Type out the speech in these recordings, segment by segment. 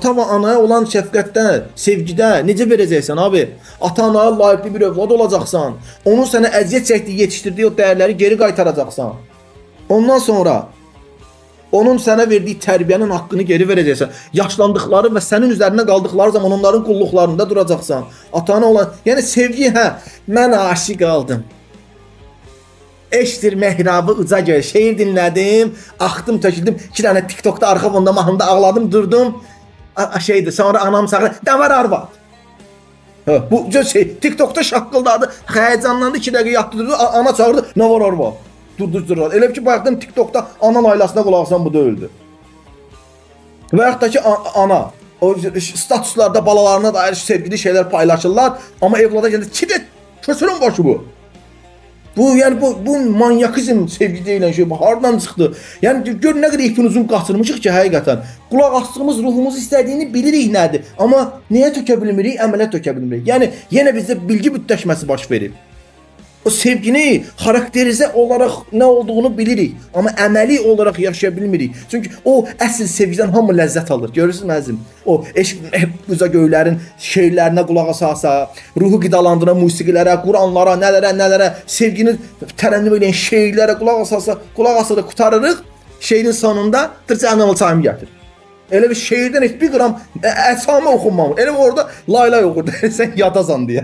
ata və anaya olan şəfqətdə, sevgidə necə verəcəksən abi? Ata-anaya layiqli bir övlad olacaqsan. Onun sənə əziyyət çəkdiyi, yetişdirdiyi o dəyərləri geri qaytaracaqsan. Ondan sonra onun sənə verdiyi tərbiyənin haqqını geri verəcəksən. Yaşlandıqları və sənin üzərinə qaldıqları zaman onların qulluqlarında duracaqsan. Ata-ana olan, yəni sevgi, mən aşiq qaldım. Eşdir mehrabı uca göy, şeir dinlədim, axdım, töküldüm. 2 dənə TikTokda arxa fonda mahnıda ağladım, durdum. Şeydir, sonra anam çağırdı, "Da var arvad." Bu TikTokda şaqqıldadı, həyəcanlandı, 2 dəqiqə yatdı, durdu, ana çağırdı, "Ne var arvad?" Durdu. Elə ki bayaqdan TikTokda anan ailəsinə qulaq asan bu deyildi. Və yaxud da ki ana o statuslarda balalarına dair sevgili şeylər paylaşırlar, amma evlada gəlir, "Kidə kösürün başı bu." Yəni bu manyakizm sevgi deyilən şey bu hardan çıxdı? Yəni gör nə qədər ipin uzun qaçırmışıq ki, həqiqətən. Qulaq asdığımız, ruhumuz istədiyini bilirik nədir, amma niyə tökə bilmirik, əmələ tökə bilmirik. Yəni yenə bizdə bilgi bütləşməsi baş verir. O sevgini xarakterizə olaraq nə olduğunu bilirik, amma əməli olaraq yaşaya bilmirik. Çünki o əsl sevgidən hamı ləzzət alır. Görürsünüz əzizim? O eşq uca göylərin şeirlərinə qulaq asasa, ruhu qidalandıran musiqilərə, Quranlara, nələrə, sevgini tərənnüm edən şeirlərə qulaq asada qutarırıq. Şeirin sonunda cəhənnəmə çayımı gətir. Elə bir şeirdən heç bir qram əsamə oxunmamış. Elə orada layla oxurdu. Sən yatasan deyə.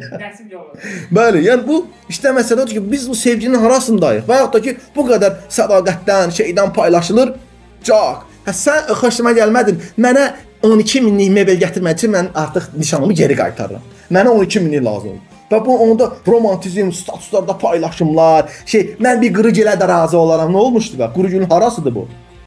Bəli, yəni bu işte məsələ odur ki, biz bu sevginin harasındayıq? Və yaxud da ki, bu qədər sədaqətdən, şeydən paylaşılır. Caq. Sən xoşuma gəlmədin. Mənə 12 minlik mebel gətirmək üçün mən artıq nişanımı geri qaytarıram. Mənə 12 minlik lazımdır. Və bu onda romantizm, statuslarda paylaşımlar, mən bir qırıcılə də razı olaram. Nə olmuşdu bə? Qırıcının harasıdır bu?